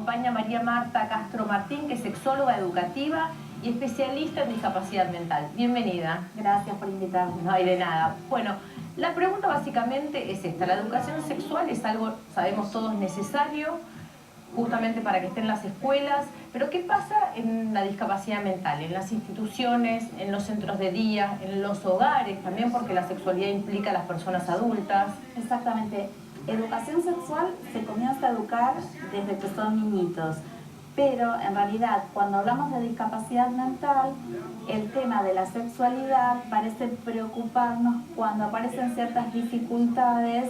acompaña María Marta Castro Martín, que es sexóloga educativa y especialista en discapacidad mental. Bienvenida. Gracias por invitarme. No hay de nada. Bueno, la pregunta básicamente es esta. La educación sexual es algo, sabemos todos, necesario, justamente para que esté en las escuelas, pero ¿qué pasa en la discapacidad mental? En las instituciones, en los centros de día, en los hogares también, porque la sexualidad implica a las personas adultas. Exactamente. Educación sexual se comienza a educar desde que son niñitos, pero en realidad cuando hablamos de discapacidad mental, el tema de la sexualidad parece preocuparnos cuando aparecen ciertas dificultades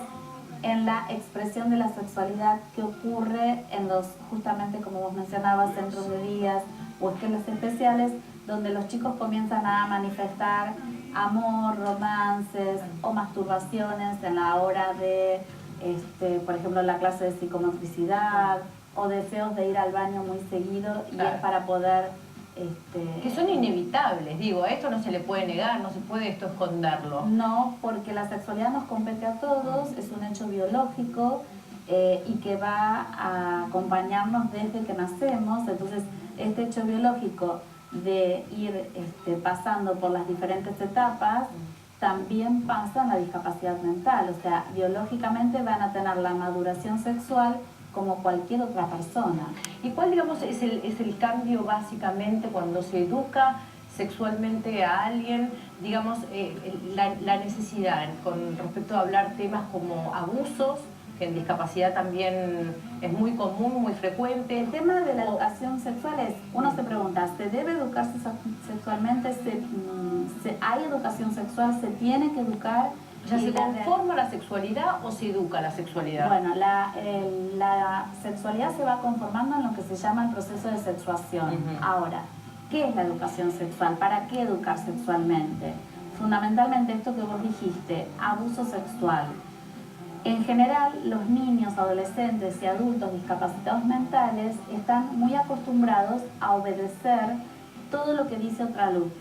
en la expresión de la sexualidad que ocurre en los, justamente como vos mencionabas, centros de días o escuelas especiales, donde los chicos comienzan a manifestar amor, romances o masturbaciones en la hora de, por ejemplo, la clase de psicomotricidad, o deseos de ir al baño muy seguido, y claro, es para poder... que son inevitables, digo, a esto no se le puede negar, no se puede esto esconderlo. No, porque la sexualidad nos compete a todos, es un hecho biológico y que va a acompañarnos desde que nacemos. Entonces, este hecho biológico de ir pasando por las diferentes etapas también pasa en la discapacidad mental. O sea, biológicamente van a tener la maduración sexual como cualquier otra persona. ¿Y cuál, digamos, es el cambio básicamente cuando se educa sexualmente a alguien, digamos, la necesidad con respecto a hablar temas como abusos, que en discapacidad también es muy común, muy frecuente? El tema de la educación sexual es, uno se pregunta, ¿se debe educarse sexualmente? ¿Hay educación sexual? ¿Se tiene que educar? O sea, ¿se conforma la sexualidad o se educa la sexualidad? Bueno, la sexualidad se va conformando en lo que se llama el proceso de sexuación. Ahora, ¿qué es la educación sexual? ¿Para qué educar sexualmente? Fundamentalmente esto que vos dijiste, abuso sexual. En general, los niños, adolescentes y adultos discapacitados mentales están muy acostumbrados a obedecer todo lo que dice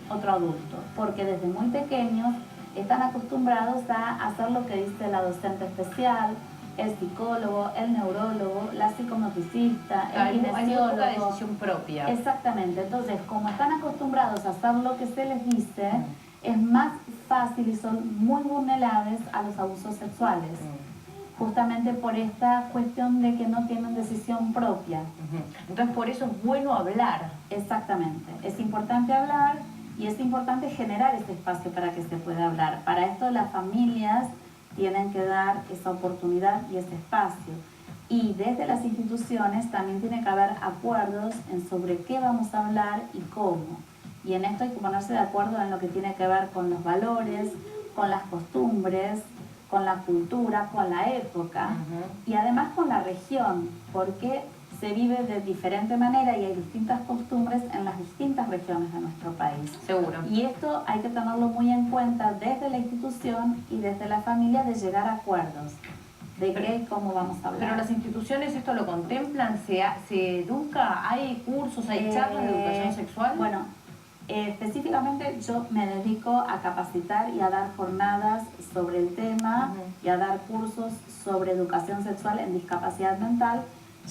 otro adulto, porque desde muy pequeños están acostumbrados a hacer lo que dice la docente especial, el psicólogo, el neurólogo, la psicomotricista, el kinesiólogo. Hay poca decisión propia. Exactamente. Entonces, como están acostumbrados a hacer lo que se les dice, es más fácil y son muy vulnerables a los abusos sexuales. Justamente por esta cuestión de que no tienen decisión propia. Entonces, por eso es bueno hablar. Exactamente. Es importante hablar y es importante generar ese espacio para que se pueda hablar. Para esto las familias tienen que dar esa oportunidad y ese espacio. Y desde las instituciones también tiene que haber acuerdos en sobre qué vamos a hablar y cómo. Y en esto hay que ponerse de acuerdo en lo que tiene que ver con los valores, con las costumbres, con la cultura, con la época y además con la región, porque se vive de diferente manera y hay distintas costumbres en las distintas regiones de nuestro país. Seguro. Y esto hay que tenerlo muy en cuenta desde la institución y desde la familia, de llegar a acuerdos de qué y cómo vamos a hablar. Pero las instituciones esto lo contemplan, se educa, hay cursos, hay charlas de educación sexual. Bueno, específicamente yo me dedico a capacitar y a dar jornadas sobre el tema y a dar cursos sobre educación sexual en discapacidad mental,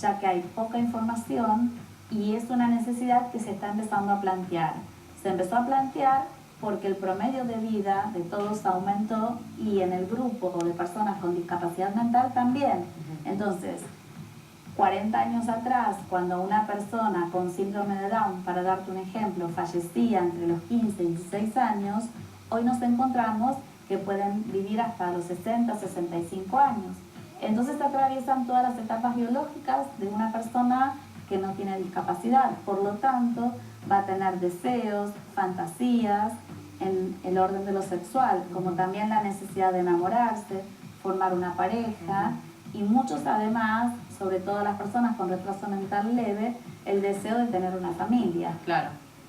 ya que hay poca información y es una necesidad que se está empezando a plantear. Se empezó a plantear porque el promedio de vida de todos aumentó y en el grupo de personas con discapacidad mental también. Entonces, 40 años atrás, cuando una persona con síndrome de Down, para darte un ejemplo, fallecía entre los 15 y 16 años, hoy nos encontramos que pueden vivir hasta los 60, 65 años. Entonces atraviesan todas las etapas biológicas de una persona que no tiene discapacidad. Por lo tanto, va a tener deseos, fantasías en el orden de lo sexual, como también la necesidad de enamorarse, formar una pareja, y muchos además, sobre todo las personas con retraso mental leve, el deseo de tener una familia. Claro.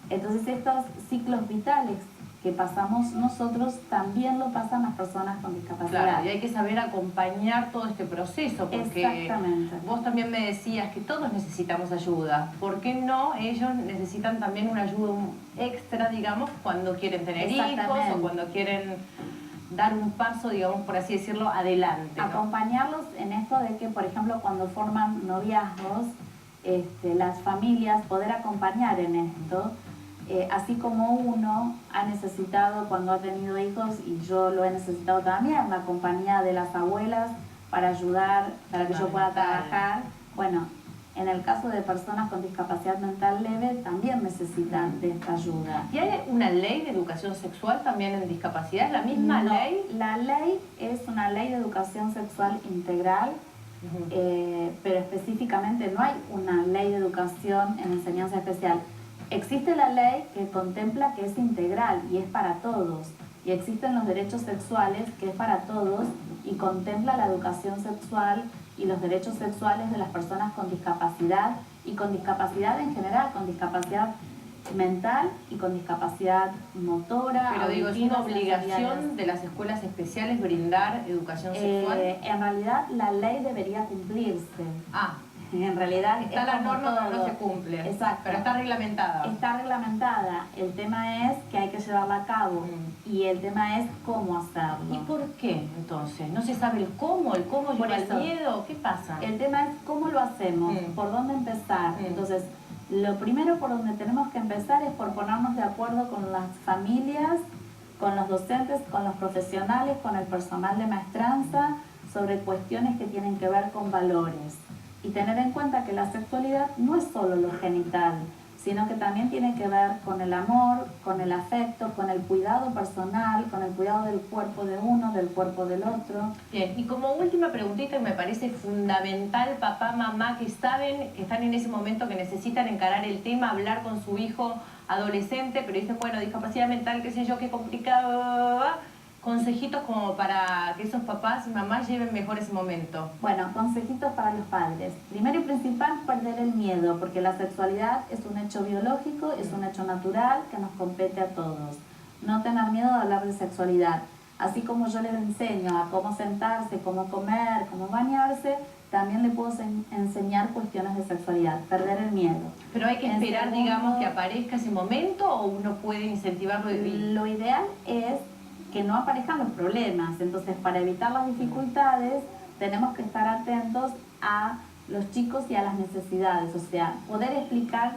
Entonces estos ciclos vitales que pasamos nosotros también lo pasan las personas con discapacidad. Claro, y hay que saber acompañar todo este proceso, porque exactamente, vos también me decías que todos necesitamos ayuda. ¿Por qué no ellos necesitan también una ayuda extra, digamos, cuando quieren tener hijos o cuando quieren dar un paso, digamos, por así decirlo, adelante, ¿no? Acompañarlos en esto de que, por ejemplo, cuando forman noviazgos, las familias poder acompañar en esto, así como uno ha necesitado cuando ha tenido hijos, y yo lo he necesitado también, la compañía de las abuelas para ayudar, para que yo pueda trabajar. Bueno, en el caso de personas con discapacidad mental leve también necesitan de esta ayuda. ¿Y hay una ley de educación sexual también en discapacidad? ¿Es la misma ley? La ley es una ley de educación sexual integral, pero específicamente no hay una ley de educación en enseñanza especial. Existe la ley que contempla que es integral y es para todos. Y existen los derechos sexuales que es para todos y contempla la educación sexual y los derechos sexuales de las personas con discapacidad y con discapacidad en general, con discapacidad mental y con discapacidad motora. Pero digo, ¿es una obligación de las escuelas especiales brindar educación sexual? En realidad la ley debería cumplirse. En realidad está la norma, pero no se cumple. Exacto. Pero está reglamentada. Está reglamentada. El tema es que hay que llevarla a cabo. Y el tema es cómo hacerlo. ¿Y por qué entonces? ¿No se sabe el cómo lleva el miedo? ¿Qué pasa? El tema es cómo lo hacemos, por dónde empezar. Entonces, lo primero por donde tenemos que empezar es por ponernos de acuerdo con las familias, con los docentes, con los profesionales, con el personal de maestranza, sobre cuestiones que tienen que ver con valores. Y tener en cuenta que la sexualidad no es solo lo genital, sino que también tiene que ver con el amor, con el afecto, con el cuidado personal, con el cuidado del cuerpo de uno, del cuerpo del otro. Bien, y como última preguntita que me parece fundamental, papá, mamá, que saben que están en ese momento que necesitan encarar el tema, hablar con su hijo adolescente, pero dice, bueno, discapacidad mental, qué sé yo, qué complicado, consejitos como para que esos papás y mamás lleven mejor ese momento. Bueno, consejitos para los padres. Primero y principal, perder el miedo, porque la sexualidad es un hecho biológico, es un hecho natural que nos compete a todos. No tener miedo de hablar de sexualidad. Así como yo les enseño a cómo sentarse, cómo comer, cómo bañarse, también le puedo enseñar cuestiones de sexualidad, perder el miedo. Pero hay que esperar, digamos, que aparezca ese momento, o uno puede incentivarlo de vivir. Lo ideal es que no aparezcan los problemas. Entonces, para evitar las dificultades, tenemos que estar atentos a los chicos y a las necesidades. O sea, poder explicar,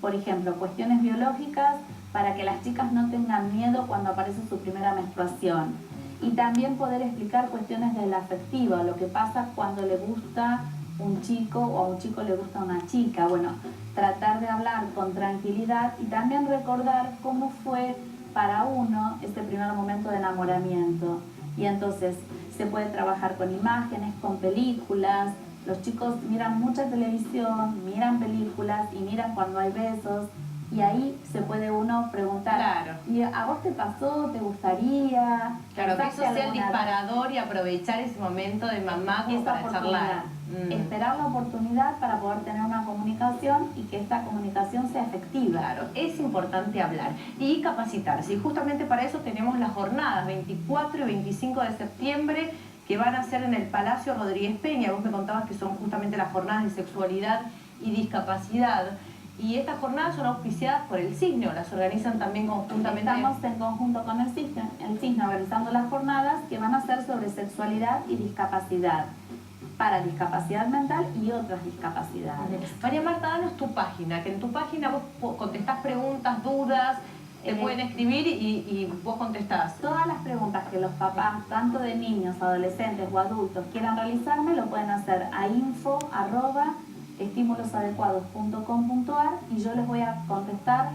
por ejemplo, cuestiones biológicas para que las chicas no tengan miedo cuando aparece su primera menstruación. Y también poder explicar cuestiones de la afectiva, lo que pasa cuando le gusta un chico o a un chico le gusta una chica. Bueno, tratar de hablar con tranquilidad y también recordar cómo fue para uno este primer momento de enamoramiento. Y entonces se puede trabajar con imágenes, con películas. Los chicos miran mucha televisión, miran películas y miran cuando hay besos. Y ahí se puede uno preguntar, claro. ¿Y a vos te pasó? ¿Te gustaría? Claro, que eso sea el disparador y aprovechar ese momento de mamá como para charlar. Esperar la oportunidad para poder tener una comunicación y que esta comunicación sea efectiva. Claro, es importante hablar y capacitarse. Y justamente para eso tenemos las jornadas 24 y 25 de septiembre que van a ser en el Palacio Rodríguez Peña. Vos me contabas que son justamente las jornadas de sexualidad y discapacidad. Y estas jornadas son auspiciadas por el Cisne, las organizan también conjuntamente. Estamos en conjunto con el Cisne organizando las jornadas que van a ser sobre sexualidad y discapacidad, para discapacidad mental y otras discapacidades. María Marta, danos tu página, que en tu página vos contestás preguntas, dudas, te pueden escribir y vos contestás. Todas las preguntas que los papás, tanto de niños, adolescentes o adultos, quieran realizarme, lo pueden hacer a info@estimulosadecuados.com.ar y yo les voy a contestar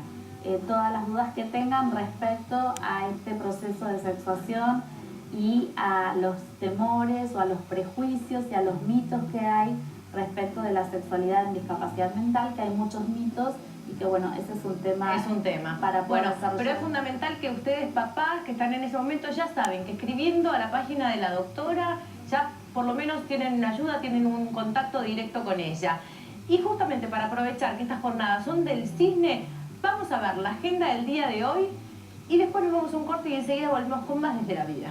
todas las dudas que tengan respecto a este proceso de sexuación y a los temores o a los prejuicios y a los mitos que hay respecto de la sexualidad en discapacidad mental, que hay muchos mitos y que bueno, ese es un tema. Es un tema. Para poder desarrollar. Pero es fundamental que ustedes, papás, que están en ese momento, ya saben que escribiendo a la página de la doctora, ya por lo menos tienen una ayuda, tienen un contacto directo con ella. Y justamente para aprovechar que estas jornadas son del Cisne, vamos a ver la agenda del día de hoy y después nos vamos a un corte y enseguida volvemos con más Desde la Vida.